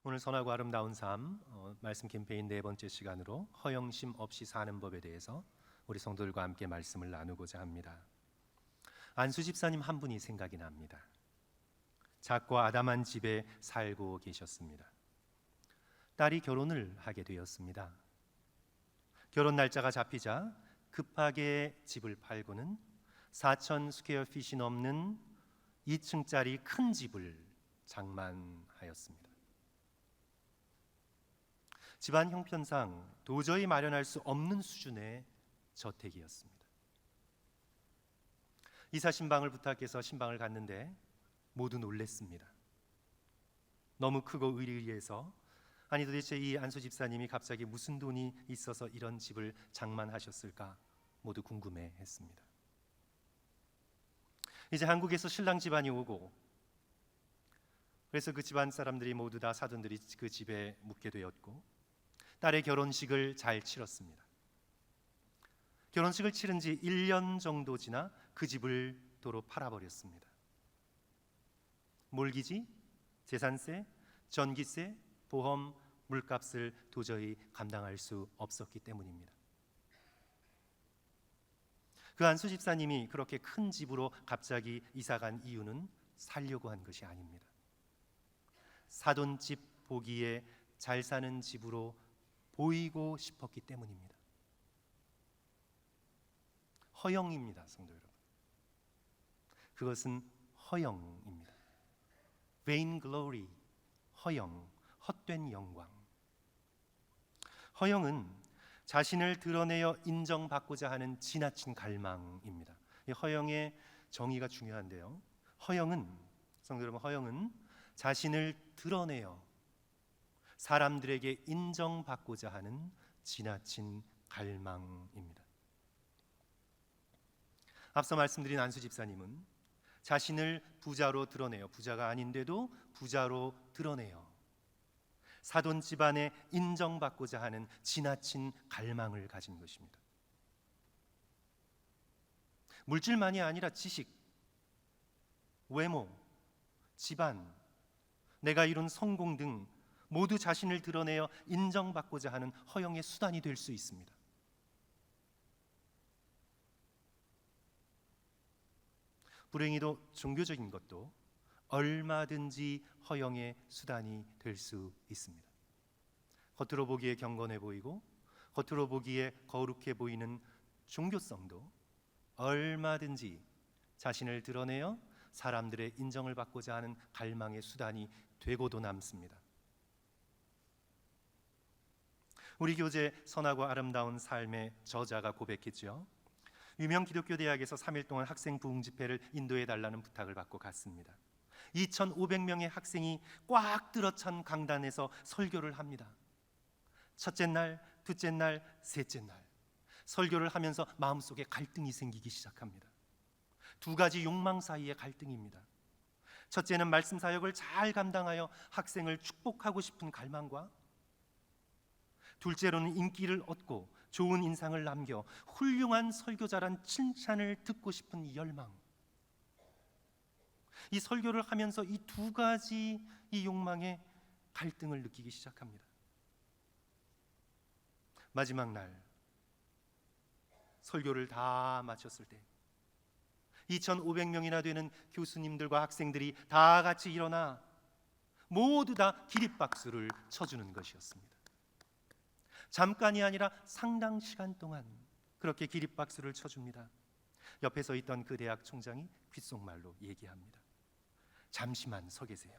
오늘 선하고 아름다운 삶 말씀 캠페인 네 번째 시간으로 허영심 없이 사는 법에 대해서 우리 성도들과 함께 말씀을 나누고자 합니다. 안수 집사님 한 분이 생각이 납니다. 작고 아담한 집에 살고 계셨습니다. 딸이 결혼을 하게 되었습니다. 결혼 날짜가 잡히자 급하게 집을 팔고는 4,000 스퀘어핏이 넘는 2층짜리 큰 집을 장만하였습니다. 집안 형편상 도저히 마련할 수 없는 수준의 저택이었습니다. 이사 신방을 부탁해서 신방을 갔는데 모두 놀랬습니다. 너무 크고 의리의해서 아니 도대체 이 안수 집사님이 갑자기 무슨 돈이 있어서 이런 집을 장만하셨을까 모두 궁금해했습니다. 이제 한국에서 신랑 집안이 오고 그래서 그 집안 사람들이 모두 다 사돈들이 그 집에 묵게 되었고 딸의 결혼식을 잘 치렀습니다. 결혼식을 치른 지 1년 정도 지나 그 집을 도로 팔아버렸습니다. 몰기지, 재산세, 전기세, 보험, 물값을 도저히 감당할 수 없었기 때문입니다. 그 안수 집사님이 그렇게 큰 집으로 갑자기 이사간 이유는 살려고 한 것이 아닙니다. 사돈집 보기에 잘 사는 집으로 보이고 싶었기 때문입니다. 허영입니다, 성도 여러분. 그것은 허영입니다. vain glory, 허영, 헛된 영광. 허영은 자신을 드러내어 인정받고자 하는 지나친 갈망입니다. 이 허영의 정의가 중요한데요. 허영은, 성도 여러분, 허영은 자신을 드러내어 사람들에게 인정받고자 하는 지나친 갈망입니다. 앞서 말씀드린 안수 집사님은 자신을 부자로 드러내어, 부자가 아닌데도 부자로 드러내어 사돈 집안에 인정받고자 하는 지나친 갈망을 가진 것입니다. 물질만이 아니라 지식, 외모, 집안, 내가 이룬 성공 등 모두 자신을 드러내어 인정받고자 하는 허영의 수단이 될 수 있습니다. 불행히도 종교적인 것도 얼마든지 허영의 수단이 될 수 있습니다. 겉으로 보기에 경건해 보이고 겉으로 보기에 거룩해 보이는 종교성도 얼마든지 자신을 드러내어 사람들의 인정을 받고자 하는 갈망의 수단이 되고도 남습니다. 우리 교재 선하고 아름다운 삶의 저자가 고백했죠. 유명 기독교 대학에서 3일 동안 학생 부흥 집회를 인도해 달라는 부탁을 받고 갔습니다. 2,500명의 학생이 꽉 들어찬 강단에서 설교를 합니다. 첫째 날, 둘째 날, 셋째 날 설교를 하면서 마음속에 갈등이 생기기 시작합니다. 두 가지 욕망 사이의 갈등입니다. 첫째는 말씀 사역을 잘 감당하여 학생을 축복하고 싶은 갈망과 둘째로는 인기를 얻고 좋은 인상을 남겨 훌륭한 설교자란 칭찬을 듣고 싶은 이 열망. 이 설교를 하면서 이 두 가지 이 욕망의 갈등을 느끼기 시작합니다. 마지막 날 설교를 다 마쳤을 때 2,500명이나 되는 교수님들과 학생들이 다 같이 일어나 모두 다 기립박수를 쳐주는 것이었습니다. 잠깐이 아니라 상당 시간 동안 그렇게 기립박수를 쳐줍니다. 옆에 서 있던 그 대학 총장이 귓속말로 얘기합니다. 잠시만 서 계세요.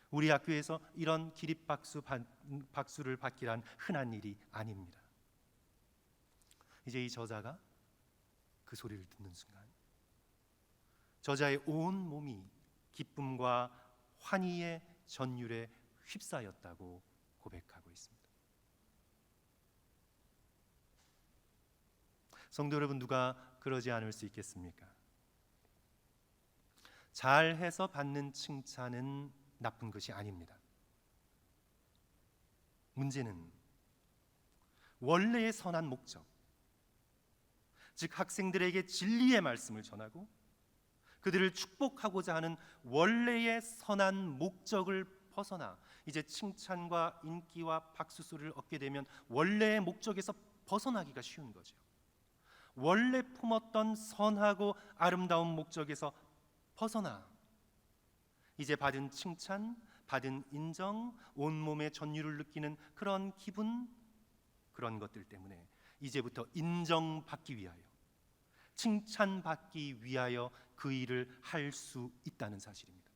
우리 학교에서 이런 기립박수를 받기란 흔한 일이 아닙니다. 이제 이 저자가 그 소리를 듣는 순간 저자의 온 몸이 기쁨과 환희의 전율에 휩싸였다고 고백하고 있습니다. 성도 여러분, 누가 그러지 않을 수 있겠습니까? 잘해서 받는 칭찬은 나쁜 것이 아닙니다. 문제는 원래의 선한 목적, 즉 학생들에게 진리의 말씀을 전하고 그들을 축복하고자 하는 원래의 선한 목적을 벗어나 이제 칭찬과 인기와 박수 소리를 얻게 되면 원래의 목적에서 벗어나기가 쉬운 거죠. 원래 품었던 선하고 아름다운 목적에서 벗어나 이제 받은 칭찬, 받은 인정, 온몸의 전율을 느끼는 그런 기분, 그런 것들 때문에 이제부터 인정받기 위하여, 칭찬받기 위하여 그 일을 할 수 있다는 사실입니다.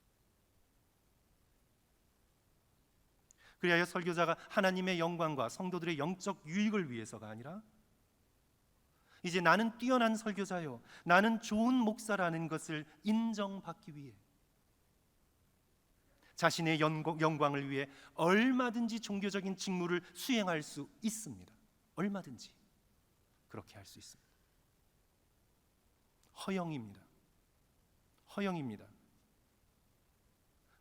그리하여 설교자가 하나님의 영광과 성도들의 영적 유익을 위해서가 아니라 이제 나는 뛰어난 설교자요, 나는 좋은 목사라는 것을 인정받기 위해 자신의 영광을 위해 얼마든지 종교적인 직무를 수행할 수 있습니다. 얼마든지 그렇게 할 수 있습니다. 허영입니다. 허영입니다.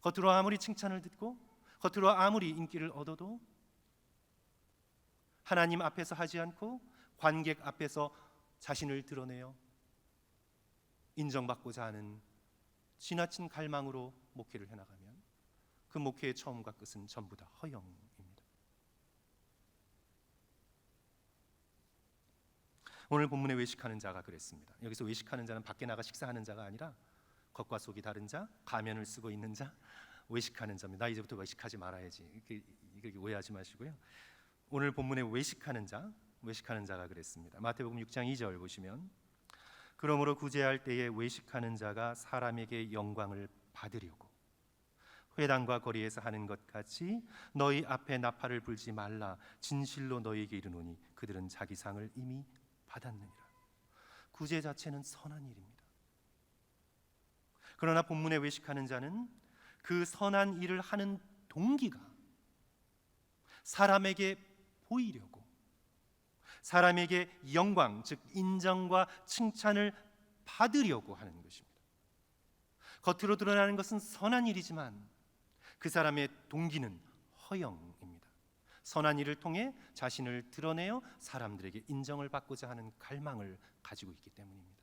겉으로 아무리 칭찬을 듣고 겉으로 아무리 인기를 얻어도 하나님 앞에서 하지 않고 관객 앞에서 자신을 드러내어 인정받고자 하는 지나친 갈망으로 목회를 해나가면 그 목회의 처음과 끝은 전부 다 허영입니다. 오늘 본문에 외식하는 자가 그랬습니다. 여기서 외식하는 자는 밖에 나가 식사하는 자가 아니라 겉과 속이 다른 자, 가면을 쓰고 있는 자, 외식하는 자입니다. 나 이제부터 외식하지 말아야지. 이렇게 오해하지 마시고요. 오늘 본문에 외식하는 자가 그랬습니다. 마태복음 6장 2절 보시면 그러므로 구제할 때에 외식하는 자가 사람에게 영광을 받으려고 회당과 거리에서 하는 것 같이 너희 앞에 나팔을 불지 말라. 진실로 너희에게 이르노니 그들은 자기 상을 이미 받았느니라. 구제 자체는 선한 일입니다. 그러나 본문에 외식하는 자는 그 선한 일을 하는 동기가 사람에게 보이려고, 사람에게 영광, 즉 인정과 칭찬을 받으려고 하는 것입니다. 겉으로 드러나는 것은 선한 일이지만 그 사람의 동기는 허영입니다. 선한 일을 통해 자신을 드러내어 사람들에게 인정을 받고자 하는 갈망을 가지고 있기 때문입니다.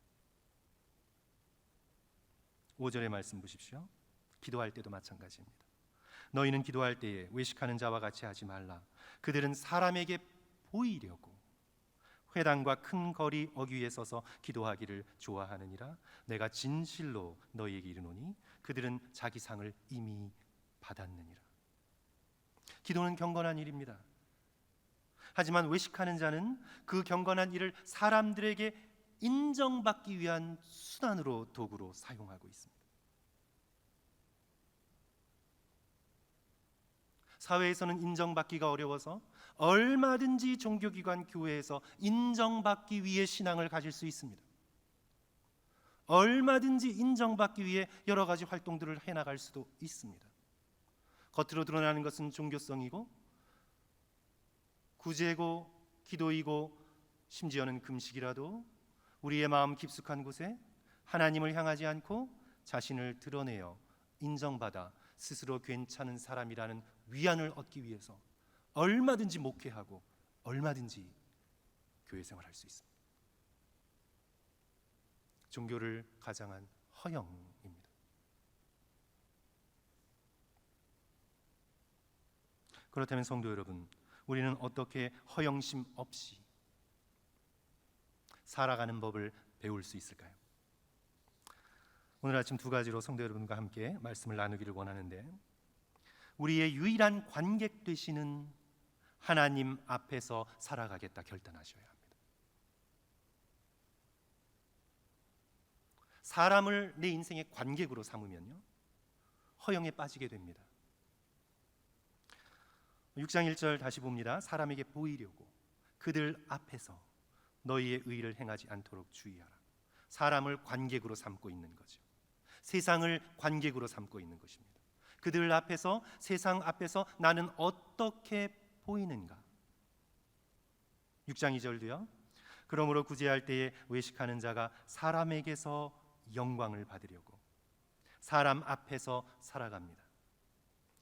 5절의 말씀 보십시오. 기도할 때도 마찬가지입니다. 너희는 기도할 때에 외식하는 자와 같이 하지 말라. 그들은 사람에게 보이려고 회당과 큰 거리 어귀에 서서 기도하기를 좋아하느니라. 내가 진실로 너희에게 이르노니 그들은 자기 상을 이미 받았느니라. 기도는 경건한 일입니다. 하지만 외식하는 자는 그 경건한 일을 사람들에게 인정받기 위한 수단으로, 도구로 사용하고 있습니다. 사회에서는 인정받기가 어려워서 얼마든지 종교기관, 교회에서 인정받기 위해 신앙을 가질 수 있습니다. 얼마든지 인정받기 위해 여러 가지 활동들을 해나갈 수도 있습니다. 겉으로 드러나는 것은 종교성이고 구제고 기도이고 심지어는 금식이라도 우리의 마음 깊숙한 곳에 하나님을 향하지 않고 자신을 드러내어 인정받아 스스로 괜찮은 사람이라는 위안을 얻기 위해서 얼마든지 목회하고 얼마든지 교회 생활할 수 있습니다. 종교를 가장한 허영입니다. 그렇다면 성도 여러분, 우리는 어떻게 허영심 없이 살아가는 법을 배울 수 있을까요? 오늘 아침 두 가지로 성도 여러분과 함께 말씀을 나누기를 원하는데, 우리의 유일한 관객 되시는 하나님 앞에서 살아가겠다 결단하셔야 합니다. 사람을 내 인생의 관객으로 삼으면요, 허영에 빠지게 됩니다. 6장 1절 다시 봅니다. 사람에게 보이려고 그들 앞에서 너희의 의를 행하지 않도록 주의하라. 사람을 관객으로 삼고 있는 거죠. 세상을 관객으로 삼고 있는 것입니다. 그들 앞에서, 세상 앞에서 나는 어떻게 보이는가? 6장 2절도요. 그러므로 구제할 때에 외식하는 자가 사람에게서 영광을 받으려고 사람 앞에서 살아갑니다.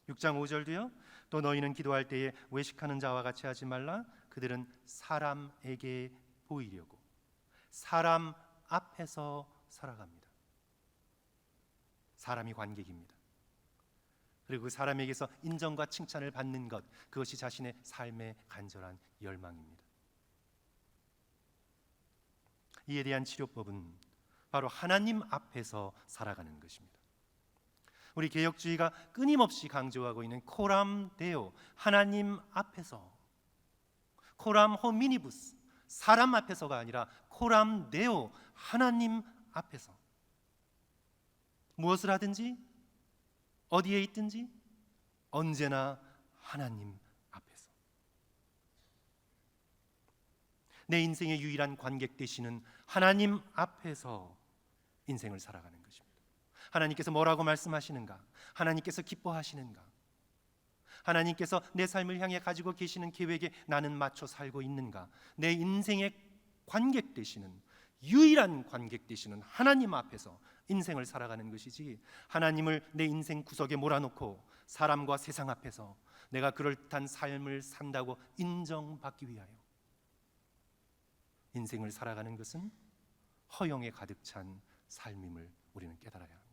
6장 5절도요. 또 너희는 기도할 때에 외식하는 자와 같이 하지 말라. 그들은 사람에게 보이려고 사람 앞에서 살아갑니다. 사람이 관객입니다. 그리고 그 사람에게서 인정과 칭찬을 받는 것, 그것이 자신의 삶의 간절한 열망입니다. 이에 대한 치료법은 바로 하나님 앞에서 살아가는 것입니다. 우리 개혁주의가 끊임없이 강조하고 있는 코람 데오, 하나님 앞에서, 코람 호미니부스, 사람 앞에서가 아니라 코람 데오, 하나님 앞에서 무엇을 하든지 어디에 있든지 언제나 하나님 앞에서 내 인생의 유일한 관객 되시는 하나님 앞에서 인생을 살아가는 것입니다. 하나님께서 뭐라고 말씀하시는가? 하나님께서 기뻐하시는가? 하나님께서 내 삶을 향해 가지고 계시는 계획에 나는 맞춰 살고 있는가? 내 인생의 관객 되시는, 유일한 관객 되시는 하나님 앞에서 인생을 살아가는 것이지, 하나님을 내 인생 구석에 몰아놓고 사람과 세상 앞에서 내가 그럴듯한 삶을 산다고 인정받기 위하여 인생을 살아가는 것은 허영에 가득 찬 삶임을 우리는 깨달아야 합니다.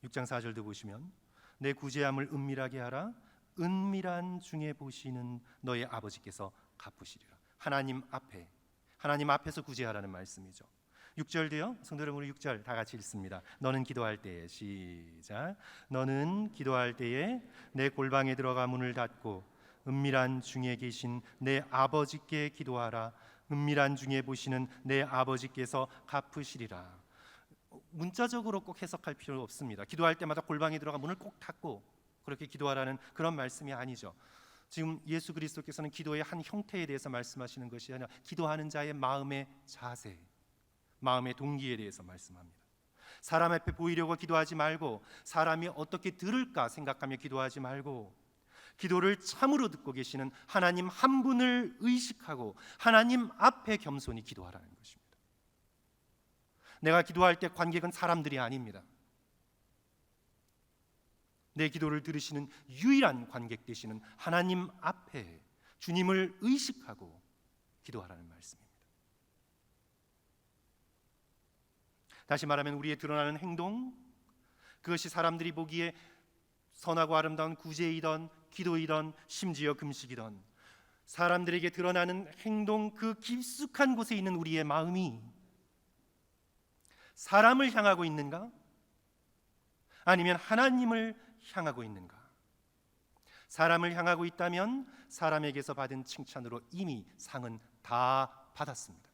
6장 4절도 보시면 내 구제함을 은밀하게 하라, 은밀한 중에 보시는 너의 아버지께서 갚으시리라. 하나님 앞에서 구제하라는 말씀이죠. 6절도요. 성도 여러분, 우리 6절 다 같이 읽습니다. 너는 기도할 때에, 시작. 너는 기도할 때에 내 골방에 들어가 문을 닫고 은밀한 중에 계신 내 아버지께 기도하라. 은밀한 중에 보시는 내 아버지께서 갚으시리라. 문자적으로 꼭 해석할 필요 없습니다. 기도할 때마다 골방에 들어가 문을 꼭 닫고 그렇게 기도하라는 그런 말씀이 아니죠. 지금 예수 그리스도께서는 기도의 한 형태에 대해서 말씀하시는 것이 아니라 기도하는 자의 마음의 자세, 마음의 동기에 대해서 말씀합니다. 사람 앞에 보이려고 기도하지 말고, 사람이 어떻게 들을까 생각하며 기도하지 말고, 기도를 참으로 듣고 계시는 하나님 한 분을 의식하고 하나님 앞에 겸손히 기도하라는 것입니다. 내가 기도할 때 관객은 사람들이 아닙니다. 내 기도를 들으시는 유일한 관객 되시는 하나님 앞에 주님을 의식하고 기도하라는 말씀입니다. 다시 말하면 우리의 드러나는 행동, 그것이 사람들이 보기에 선하고 아름다운 구제이던 기도이던 심지어 금식이던, 사람들에게 드러나는 행동, 그 깊숙한 곳에 있는 우리의 마음이 사람을 향하고 있는가? 아니면 하나님을 향하고 있는가? 사람을 향하고 있다면 사람에게서 받은 칭찬으로 이미 상은 다 받았습니다.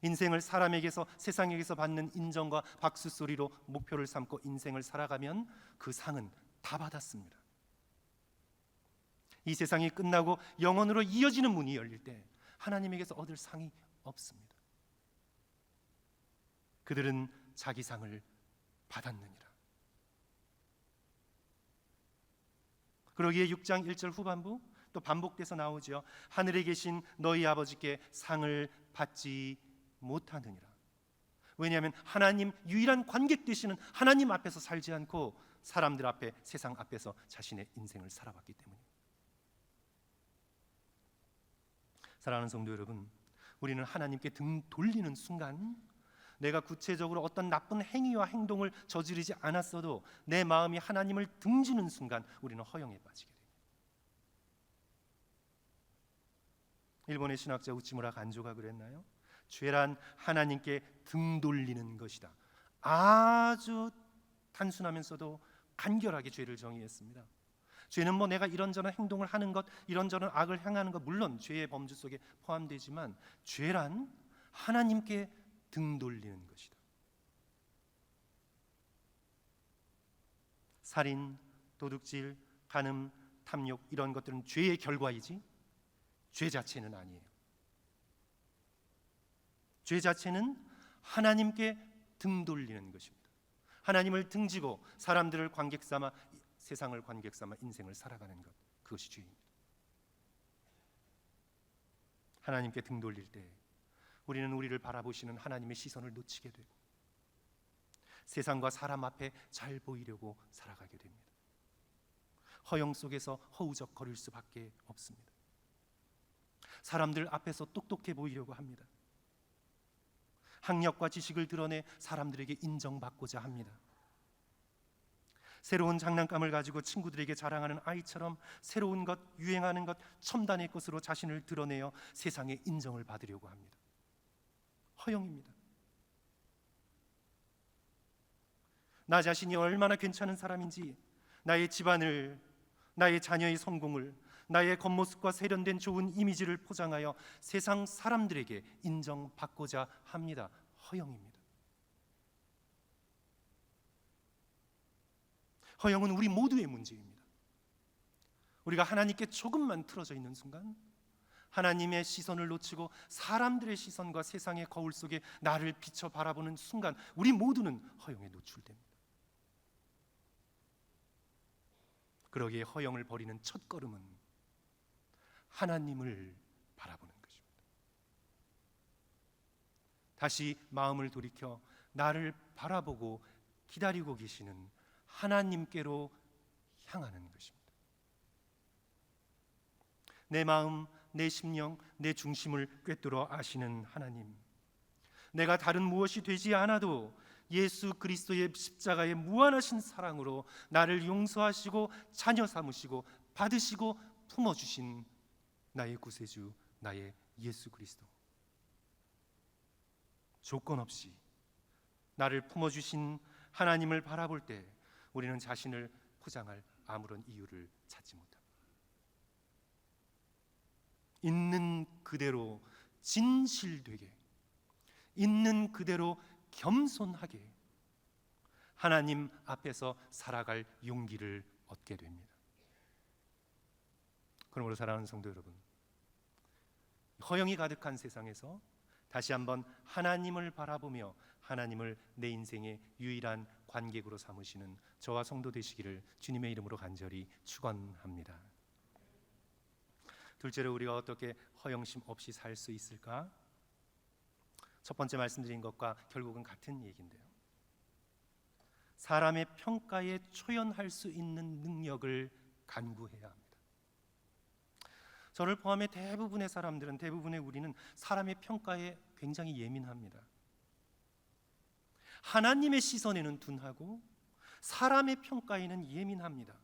인생을 사람에게서, 세상에게서 받는 인정과 박수 소리로 목표를 삼고 인생을 살아가면 그 상은 다 받았습니다. 이 세상이 끝나고 영원으로 이어지는 문이 열릴 때 하나님에게서 얻을 상이 없습니다. 그들은 자기 상을 받았느니라. 그러기에 6장 1절 후반부 또 반복돼서 나오죠. 하늘에 계신 너희 아버지께 상을 받지 못하느니라. 왜냐하면 하나님, 유일한 관객 되시는 하나님 앞에서 살지 않고 사람들 앞에, 세상 앞에서 자신의 인생을 살아왔기 때문입니다. 사랑하는 성도 여러분, 우리는 하나님께 등 돌리는 순간, 내가 구체적으로 어떤 나쁜 행위와 행동을 저지르지 않았어도 내 마음이 하나님을 등지는 순간 우리는 허영에 빠지게 됩니다. 일본의 신학자 우치무라 간조가 그랬나요? 죄란 하나님께 등 돌리는 것이다. 아주 단순하면서도 간결하게 죄를 정의했습니다. 죄는 뭐 내가 이런저런 행동을 하는 것, 이런저런 악을 행하는 것, 물론 죄의 범주 속에 포함되지만 죄란 하나님께 등 돌리는 것이다. 살인, 도둑질, 간음, 탐욕, 이런 것들은 죄의 결과이지 죄 자체는 아니에요. 죄 자체는 하나님께 등 돌리는 것입니다. 하나님을 등지고 사람들을 관객 삼아, 세상을 관객 삼아 인생을 살아가는 것, 그것이 죄입니다. 하나님께 등 돌릴 때 우리는 우리를 바라보시는 하나님의 시선을 놓치게 되고 세상과 사람 앞에 잘 보이려고 살아가게 됩니다. 허영 속에서 허우적거릴 수밖에 없습니다. 사람들 앞에서 똑똑해 보이려고 합니다. 학력과 지식을 드러내 사람들에게 인정받고자 합니다. 새로운 장난감을 가지고 친구들에게 자랑하는 아이처럼 새로운 것, 유행하는 것, 첨단의 것으로 자신을 드러내어 세상의 인정을 받으려고 합니다. 허영입니다. 나 자신이 얼마나 괜찮은 사람인지, 나의 집안을, 나의 자녀의 성공을, 나의 겉모습과 세련된 좋은 이미지를 포장하여 세상 사람들에게 인정받고자 합니다. 허영입니다. 허영은 우리 모두의 문제입니다. 우리가 하나님께 조금만 틀어져 있는 순간, 하나님의 시선을 놓치고 사람들의 시선과 세상의 거울 속에 나를 비춰 바라보는 순간, 우리 모두는 허영에 노출됩니다. 그러기에 허영을 버리는 첫걸음은 하나님을 바라보는 것입니다. 다시 마음을 돌이켜 나를 바라보고 기다리고 계시는 하나님께로 향하는 것입니다. 내 마음, 내 심령, 내 중심을 꿰뚫어 아시는 하나님, 내가 다른 무엇이 되지 않아도 예수 그리스도의 십자가의 무한하신 사랑으로 나를 용서하시고 자녀 삼으시고 받으시고 품어주신 나의 구세주, 나의 예수 그리스도, 조건 없이 나를 품어주신 하나님을 바라볼 때 우리는 자신을 포장할 아무런 이유를 찾지 못합니다. 있는 그대로 진실되게, 있는 그대로 겸손하게 하나님 앞에서 살아갈 용기를 얻게 됩니다. 그러므로 사랑하는 성도 여러분, 허영이 가득한 세상에서 다시 한번 하나님을 바라보며 하나님을 내 인생의 유일한 관객으로 삼으시는 저와 성도 되시기를 주님의 이름으로 간절히 축원합니다. 둘째로, 우리가 어떻게 허영심 없이 살 수 있을까? 첫 번째 말씀드린 것과 결국은 같은 얘기인데요, 사람의 평가에 초연할 수 있는 능력을 간구해야 합니다. 저를 포함해 대부분의 사람들은, 대부분의 우리는 사람의 평가에 굉장히 예민합니다. 하나님의 시선에는 둔하고 사람의 평가에는 예민합니다.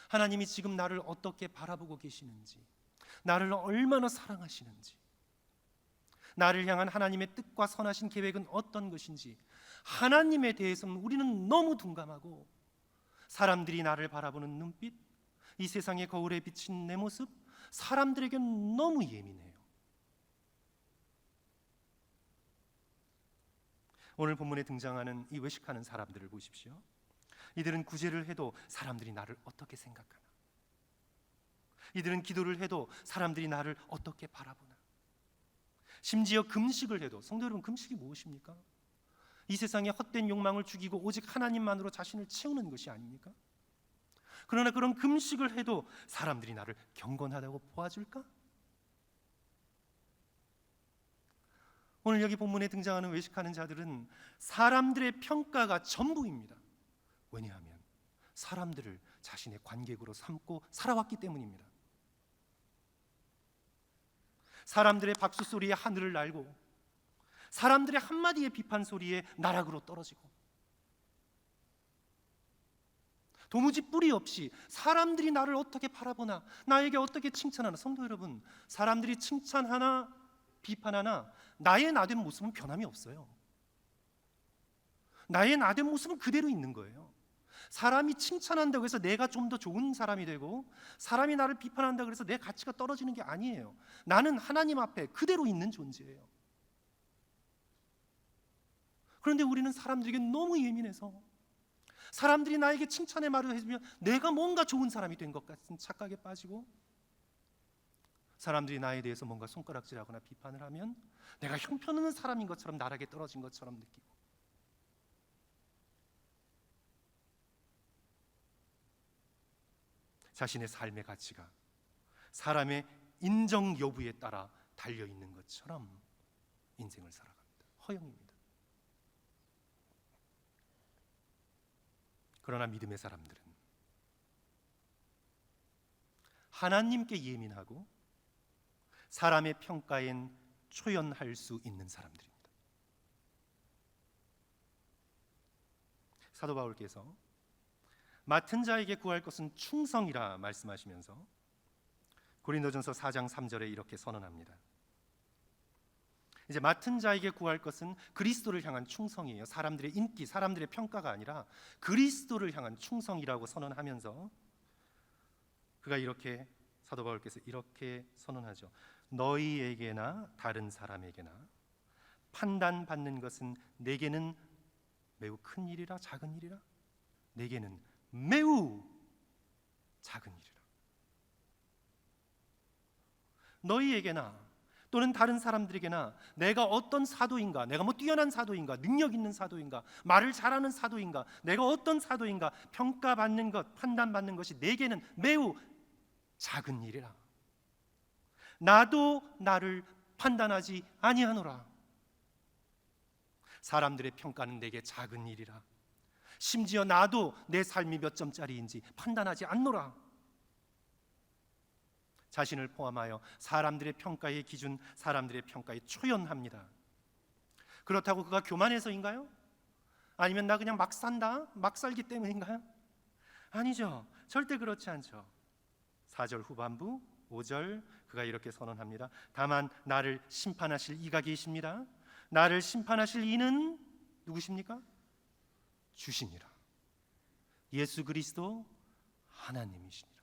하나님이 지금 나를 어떻게 바라보고 계시는지, 나를 얼마나 사랑하시는지, 나를 향한 하나님의 뜻과 선하신 계획은 어떤 것인지, 하나님에 대해서는 우리는 너무 둔감하고, 사람들이 나를 바라보는 눈빛, 이 세상의 거울에 비친 내 모습, 사람들에겐 너무 예민해요. 오늘 본문에 등장하는 이 외식하는 사람들을 보십시오. 이들은 구제를 해도 사람들이 나를 어떻게 생각하나, 이들은 기도를 해도 사람들이 나를 어떻게 바라보나, 심지어 금식을 해도, 성도 여러분, 금식이 무엇입니까? 이 세상의 헛된 욕망을 죽이고 오직 하나님만으로 자신을 채우는 것이 아닙니까? 그러나 그런 금식을 해도 사람들이 나를 경건하다고 보아줄까? 오늘 여기 본문에 등장하는 외식하는 자들은 사람들의 평가가 전부입니다. 왜냐하면 사람들을 자신의 관객으로 삼고 살아왔기 때문입니다. 사람들의 박수 소리에 하늘을 날고, 사람들의 한마디의 비판 소리에 나락으로 떨어지고, 도무지 뿌리 없이 사람들이 나를 어떻게 바라보나, 나에게 어떻게 칭찬하나. 성도 여러분, 사람들이 칭찬하나 비판하나 나의 나된 모습은 변함이 없어요. 나의 나된 모습은 그대로 있는 거예요. 사람이 칭찬한다고 해서 내가 좀 더 좋은 사람이 되고, 사람이 나를 비판한다고 해서 내 가치가 떨어지는 게 아니에요. 나는 하나님 앞에 그대로 있는 존재예요. 그런데 우리는 사람들에게 너무 예민해서, 사람들이 나에게 칭찬의 말을 해주면 내가 뭔가 좋은 사람이 된 것 같은 착각에 빠지고, 사람들이 나에 대해서 뭔가 손가락질하거나 비판을 하면 내가 형편없는 사람인 것처럼, 나락에 떨어진 것처럼 느끼고, 자신의 삶의 가치가 사람의 인정 여부에 따라 달려있는 것처럼 인생을 살아갑니다. 허영입니다. 그러나 믿음의 사람들은 하나님께 예민하고 사람의 평가엔 초연할 수 있는 사람들입니다. 사도 바울께서 맡은 자에게 구할 것은 충성이라 말씀하시면서 고린도전서 4장 3절에 이렇게 선언합니다. 이제 맡은 자에게 구할 것은 그리스도를 향한 충성이에요. 사람들의 인기, 사람들의 평가가 아니라 그리스도를 향한 충성이라고 선언하면서 그가 이렇게, 사도 바울께서 이렇게 선언하죠. 너희에게나 다른 사람에게나 판단받는 것은 내게는 매우 큰 일이라 작은 일이라? 내게는 매우 작은 일이라. 너희에게나 또는 다른 사람들에게나 내가 어떤 사도인가, 내가 뭐 뛰어난 사도인가, 능력 있는 사도인가, 말을 잘하는 사도인가, 내가 어떤 사도인가 평가받는 것, 판단받는 것이 내게는 매우 작은 일이라. 나도 나를 판단하지 아니하노라. 사람들의 평가는 내게 작은 일이라. 심지어 나도 내 삶이 몇 점짜리인지 판단하지 않노라. 자신을 포함하여 사람들의 평가의 기준, 사람들의 평가에 초연합니다. 그렇다고 그가 교만해서인가요? 아니면 나 그냥 막 산다, 막 살기 때문인가요? 아니죠. 절대 그렇지 않죠. 4절 후반부 5절 그가 이렇게 선언합니다. 다만 나를 심판하실 이가 계십니다. 나를 심판하실 이는 누구십니까? 주시니라. 예수 그리스도 하나님이시니라.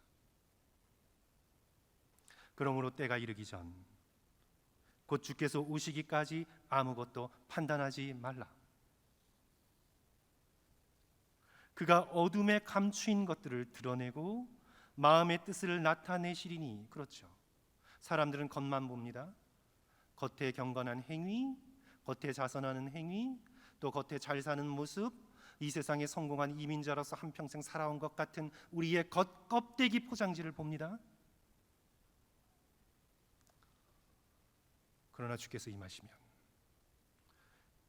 그러므로 때가 이르기 전 곧 주께서 오시기까지 아무것도 판단하지 말라. 그가 어둠에 감추인 것들을 드러내고 마음의 뜻을 나타내시리니. 그렇죠. 사람들은 겉만 봅니다. 겉에 경건한 행위, 겉에 자선하는 행위, 또 겉에 잘 사는 모습, 이 세상에 성공한 이민자로서 한평생 살아온 것 같은 우리의 겉껍데기 포장지를 봅니다. 그러나 주께서 임하시면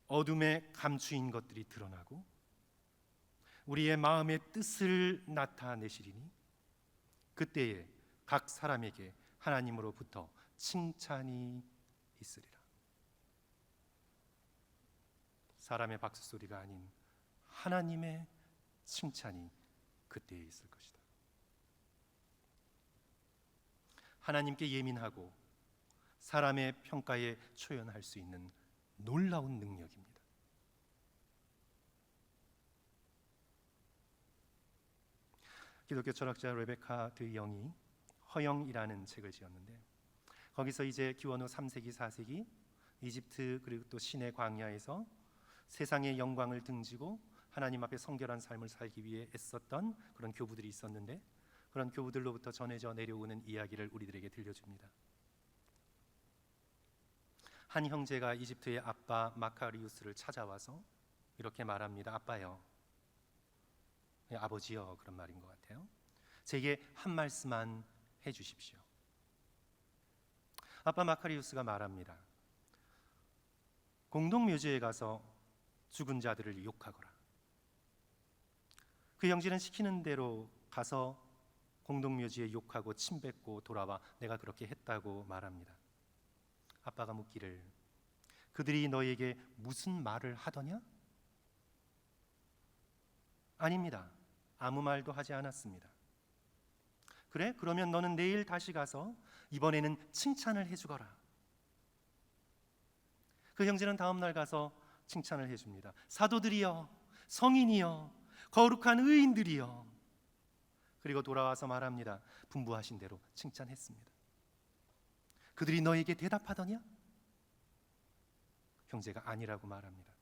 어둠에 감추인 것들이 드러나고 우리의 마음의 뜻을 나타내시리니 그때에 각 사람에게 하나님으로부터 칭찬이 있으리라. 사람의 박수 소리가 아닌 하나님의 칭찬이 그때에 있을 것이다. 하나님께 예민하고 사람의 평가에 초연할 수 있는 놀라운 능력입니다. 기독교 철학자 레베카 드 영이 허영이라는 책을 지었는데 거기서 이제 기원 후 3세기 4세기 이집트 그리고 또 시내 광야에서 세상의 영광을 등지고 하나님 앞에 성결한 삶을 살기 위해 애썼던 그런 교부들이 있었는데 그런 교부들로부터 전해져 내려오는 이야기를 우리들에게 들려줍니다. 한 형제가 이집트의 아빠 마카리우스를 찾아와서 이렇게 말합니다. 아빠요, 아버지요, 그런 말인 것 같아요. 제게 한 말씀만 해주십시오. 아빠 마카리우스가 말합니다. 공동묘지에 가서 죽은 자들을 욕하거라. 그 형제는 시키는 대로 가서 공동묘지에 욕하고 침뱉고 돌아와 내가 그렇게 했다고 말합니다. 아빠가 묻기를 그들이 너에게 무슨 말을 하더냐? 아닙니다. 아무 말도 하지 않았습니다. 그래? 그러면 너는 내일 다시 가서 이번에는 칭찬을 해주거라. 그 형제는 다음 날 가서 칭찬을 해줍니다. 사도들이여, 성인이여, 거룩한 의인들이여. 그리고 돌아와서 말합니다. 분부하신 대로 칭찬했습니다. 그들이 너에게 대답하더냐? 형제가 아니라고 말합니다.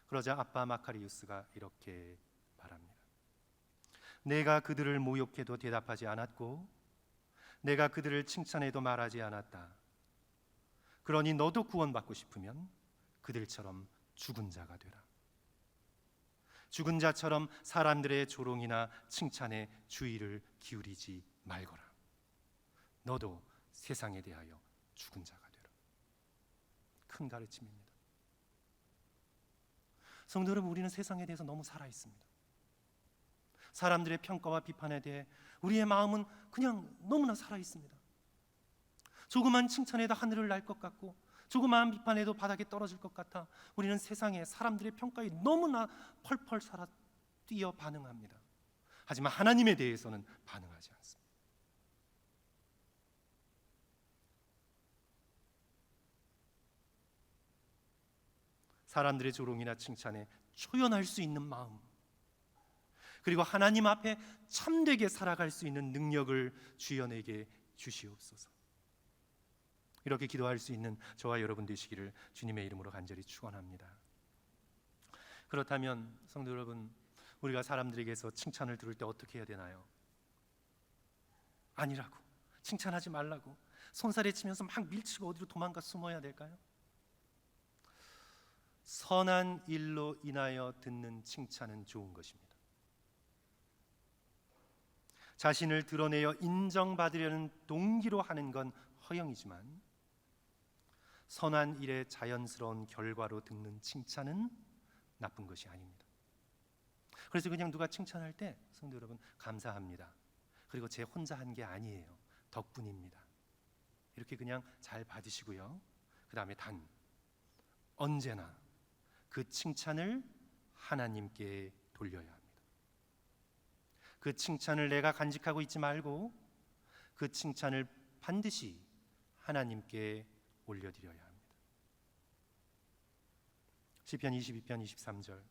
그러자 아빠 마카리우스가 이렇게 말합니다. 내가 그들을 모욕해도 대답하지 않았고 내가 그들을 칭찬해도 말하지 않았다. 그러니 너도 구원받고 싶으면 그들처럼 죽은 자가 되라. 죽은 자처럼 사람들의 조롱이나 칭찬에 주의를 기울이지 말거라. 너도 세상에 대하여 죽은 자가 되라. 큰 가르침입니다. 성도 여러분, 우리는 세상에 대해서 너무 살아 있습니다. 사람들의 평가와 비판에 대해 우리의 마음은 그냥 너무나 살아 있습니다. 조그만 칭찬에도 하늘을 날 것 같고 조그마한 비판에도 바닥에 떨어질 것 같아 우리는 세상에 사람들의 평가에 너무나 펄펄 살아 뛰어 반응합니다. 하지만 하나님에 대해서는 반응하지 않습니다. 사람들의 조롱이나 칭찬에 초연할 수 있는 마음, 그리고 하나님 앞에 참되게 살아갈 수 있는 능력을 주여 내게 주시옵소서. 이렇게 기도할 수 있는 저와 여러분 되시기를 주님의 이름으로 간절히 축원합니다. 그렇다면 성도 여러분, 우리가 사람들에게서 칭찬을 들을 때 어떻게 해야 되나요? 아니라고, 칭찬하지 말라고 손살에 치면서 막 밀치고 어디로 도망가 숨어야 될까요? 선한 일로 인하여 듣는 칭찬은 좋은 것입니다. 자신을 드러내어 인정받으려는 동기로 하는 건 허영이지만 선한 일의 자연스러운 결과로 듣는 칭찬은 나쁜 것이 아닙니다. 그래서 그냥 누가 칭찬할 때 성도 여러분, 감사합니다. 그리고 제 혼자 한 게 아니에요. 덕분입니다. 이렇게 그냥 잘 받으시고요. 그 다음에 단, 언제나 그 칭찬을 하나님께 돌려야 합니다. 그 칭찬을 내가 간직하고 있지 말고 그 칭찬을 반드시 하나님께 올려드려야 합니다. 시편 22편 23절,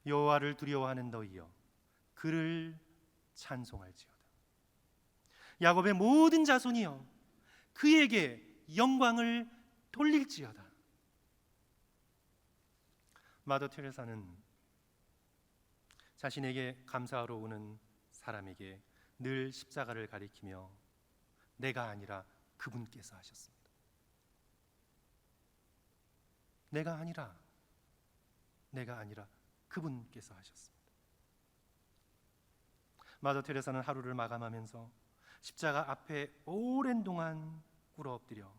여호와를 두려워하는 너희여 그를 찬송할지어다. 야곱의 모든 자손이여 그에게 영광을 돌릴지어다. 마더 테레사는 자신에게 감사하러 오는 사람에게 늘 십자가를 가리키며 내가 아니라 그분께서 하셨습니다. 내가 아니라 그분께서 하셨습니다. 마더 테레사는 하루를 마감하면서 십자가 앞에 오랜 동안 꿇어 엎드려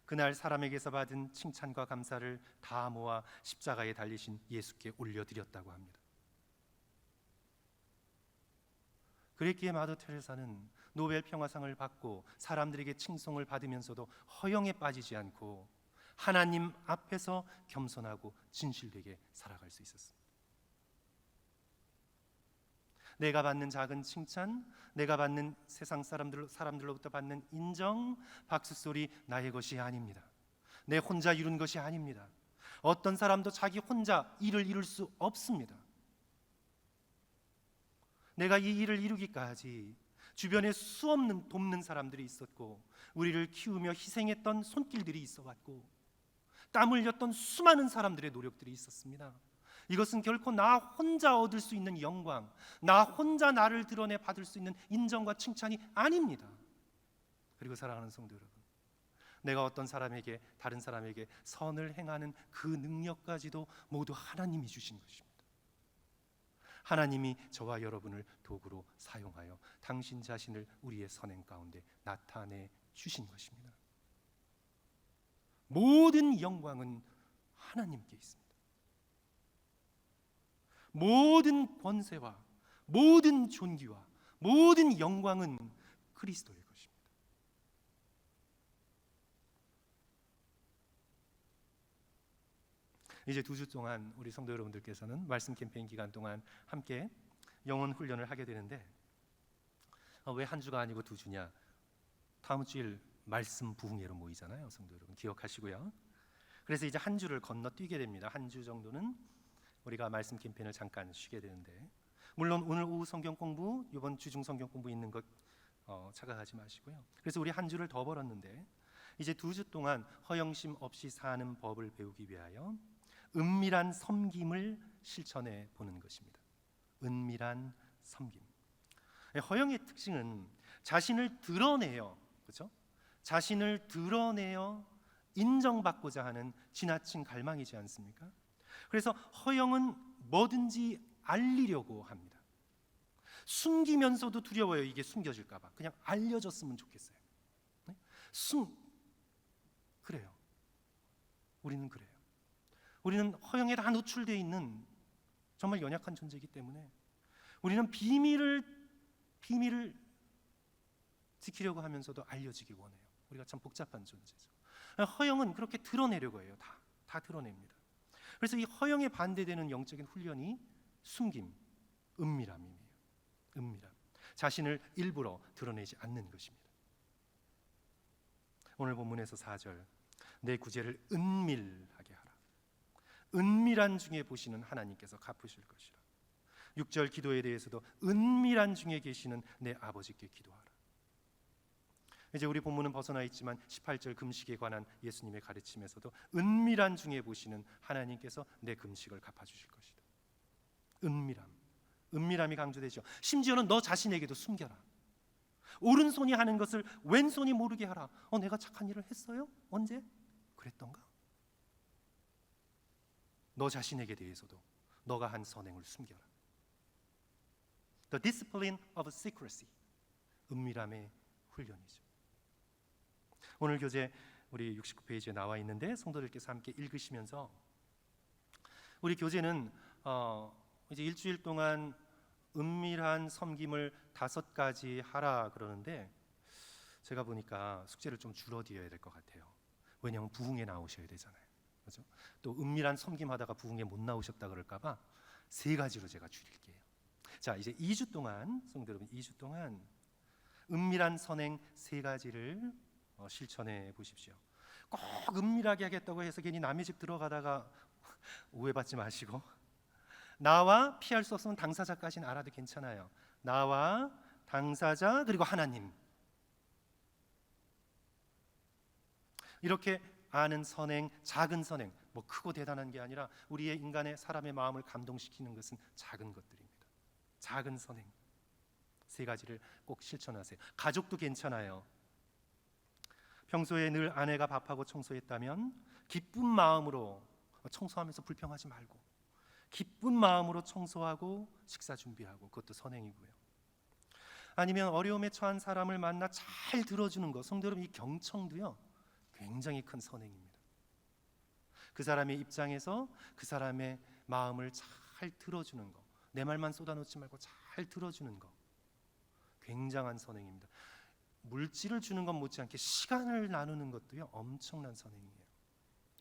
그날 사람에게서 받은 칭찬과 감사를 다 모아 십자가에 달리신 예수께 올려드렸다고 합니다. 그랬기에 마더 테레사는 노벨 평화상을 받고 사람들에게 칭송을 받으면서도 허영에 빠지지 않고 하나님 앞에서 겸손하고 진실되게 살아갈 수 있었습니다. 내가 받는 작은 칭찬, 내가 받는 세상 사람들로부터 받는 인정, 박수 소리 나의 것이 아닙니다. 내 혼자 이룬 것이 아닙니다. 어떤 사람도 자기 혼자 일을 이룰 수 없습니다. 내가 이 일을 이루기까지 주변에 수없는 돕는 사람들이 있었고 우리를 키우며 희생했던 손길들이 있어왔고 땀 흘렸던 수많은 사람들의 노력들이 있었습니다. 이것은 결코 나 혼자 얻을 수 있는 영광, 나 혼자 나를 드러내 받을 수 있는 인정과 칭찬이 아닙니다. 그리고 사랑하는 성도 여러분, 내가 어떤 사람에게, 다른 사람에게 선을 행하는 그 능력까지도 모두 하나님이 주신 것입니다. 하나님이 저와 여러분을 도구로 사용하여 당신 자신을 우리의 선행 가운데 나타내 주신 것입니다. 모든 영광은 하나님께 있습니다. 모든 권세와 모든 존귀와 모든 영광은 그리스도의 것입니다. 이제 2주 동안 우리 성도 여러분들께서는 말씀 캠페인 기간 동안 함께 영혼 훈련을 하게 되는데 왜 한 주가 아니고 2주냐? 다음 주일 말씀 부흥회로 모이잖아요. 성도 여러분 기억하시고요. 그래서 이제 한 주를 건너뛰게 됩니다. 한 주 정도는 우리가 말씀 캠페인을 잠깐 쉬게 되는데 물론 오늘 오후 성경 공부, 이번 주중 성경 공부 있는 것 착각하지 마시고요. 그래서 우리 한 주를 더 벌었는데 이제 2주 동안 허영심 없이 사는 법을 배우기 위하여 은밀한 섬김을 실천해 보는 것입니다. 은밀한 섬김. 허영의 특징은 자신을 드러내어, 그렇죠? 자신을 드러내어 인정받고자 하는 지나친 갈망이지 않습니까? 그래서 허영은 뭐든지 알리려고 합니다. 숨기면서도 두려워요. 이게 숨겨질까 봐. 그냥 알려졌으면 좋겠어요. 네? 그래요. 우리는 그래요. 우리는 허영에 다 노출되어 있는 정말 연약한 존재이기 때문에 우리는 비밀을 지키려고 하면서도 알려지기 원해요. 우리가 참 복잡한 존재죠. 허영은 그렇게 드러내려고 해요. 다 드러냅니다. 그래서 이 허영에 반대되는 영적인 훈련이 숨김, 은밀함이에요. 은밀함. 자신을 일부러 드러내지 않는 것입니다. 오늘 본문에서 4절, 내 구제를 은밀하게 하라. 은밀한 중에 보시는 하나님께서 갚으실 것이라. 6절 기도에 대해서도 은밀한 중에 계시는 내 아버지께 기도하라. 이제 우리 본문은 벗어나 있지만 18절 금식에 관한 예수님의 가르침에서도 은밀한 중에 보시는 하나님께서 내 금식을 갚아주실 것이다. 은밀함이 강조되죠. 심지어는 너 자신에게도 숨겨라. 오른손이 하는 것을 왼손이 모르게 하라. 내가 착한 일을 했어요? 언제? 그랬던가? 너 자신에게 대해서도 너가 한 선행을 숨겨라. The discipline of secrecy. 은밀함의 훈련이죠. 오늘 교재 우리 69페이지에 나와 있는데 성도들께서 함께 읽으시면서 우리 교재는 이제 일주일 동안 은밀한 섬김을 5가지 하라 그러는데 제가 보니까 숙제를 좀 줄어들여야 될 것 같아요. 왜냐하면 부흥에 나오셔야 되잖아요. 그렇죠? 또 은밀한 섬김하다가 부흥에 못 나오셨다 그럴까봐 3가지로 제가 줄일게요. 자, 이제 2주 동안 성도 여러분 2주 동안 은밀한 선행 3가지를 실천해 보십시오. 꼭 은밀하게 하겠다고 해서 괜히 남의 집 들어가다가 오해받지 마시고 나와 피할 수 없으면 당사자까지는 알아도 괜찮아요. 나와 당사자 그리고 하나님 이렇게 아는 선행, 작은 선행 뭐 크고 대단한 게 아니라 우리의 인간의 사람의 마음을 감동시키는 것은 작은 것들입니다. 작은 선행 3가지를 꼭 실천하세요. 가족도 괜찮아요. 평소에 늘 아내가 밥하고 청소했다면 기쁜 마음으로 청소하면서 불평하지 말고 기쁜 마음으로 청소하고 식사 준비하고 그것도 선행이고요. 아니면 어려움에 처한 사람을 만나 잘 들어주는 것, 성도 여러분 이 경청도요 굉장히 큰 선행입니다. 그 사람의 입장에서 그 사람의 마음을 잘 들어주는 것, 내 말만 쏟아놓지 말고 잘 들어주는 것 굉장한 선행입니다. 물질을 주는 것 못지않게 시간을 나누는 것도요 엄청난 선행이에요.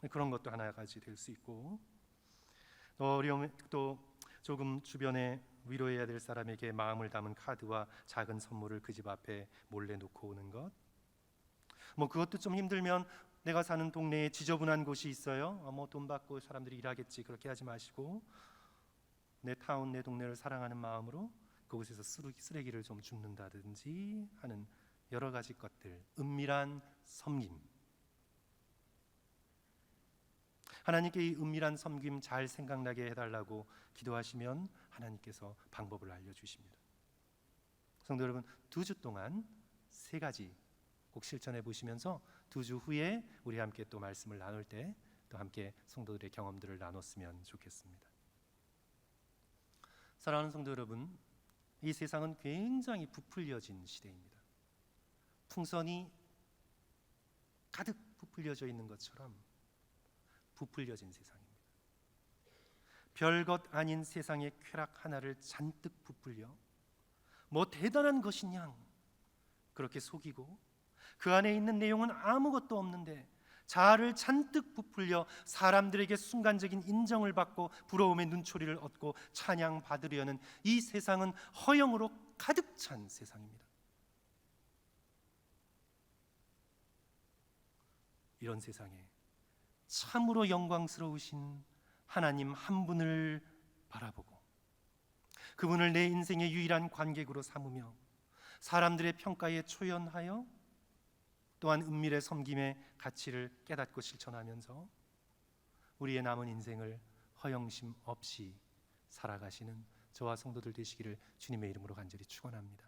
그런 것도 하나같이 될 수 있고 어려움 또 조금 주변에 위로해야 될 사람에게 마음을 담은 카드와 작은 선물을 그 집 앞에 몰래 놓고 오는 것. 뭐 그것도 좀 힘들면 내가 사는 동네에 지저분한 곳이 있어요. 뭐 돈 받고 사람들이 일하겠지 그렇게 하지 마시고 내 타운 내 동네를 사랑하는 마음으로 그곳에서 쓰레기를 좀 줍는다든지 하는 여러 가지 것들 은밀한 섬김. 하나님께 이 은밀한 섬김 잘 생각나게 해달라고 기도하시면 하나님께서 방법을 알려주십니다. 성도 여러분 2주 동안 3가지 꼭 실천해 보시면서 2주 후에 우리 함께 또 말씀을 나눌 때 또 함께 성도들의 경험들을 나눴으면 좋겠습니다. 사랑하는 성도 여러분, 이 세상은 굉장히 부풀려진 시대입니다. 풍선이 가득 부풀려져 있는 것처럼 부풀려진 세상입니다. 별것 아닌 세상의 쾌락 하나를 잔뜩 부풀려 뭐 대단한 것이냐 그렇게 속이고 그 안에 있는 내용은 아무것도 없는데 자아를 잔뜩 부풀려 사람들에게 순간적인 인정을 받고 부러움의 눈초리를 얻고 찬양받으려는 이 세상은 허영으로 가득 찬 세상입니다. 이런 세상에 참으로 영광스러우신 하나님 한 분을 바라보고 그분을 내 인생의 유일한 관객으로 삼으며 사람들의 평가에 초연하여 또한 은밀의 섬김의 가치를 깨닫고 실천하면서 우리의 남은 인생을 허영심 없이 살아가시는 저와 성도들 되시기를 주님의 이름으로 간절히 축원합니다.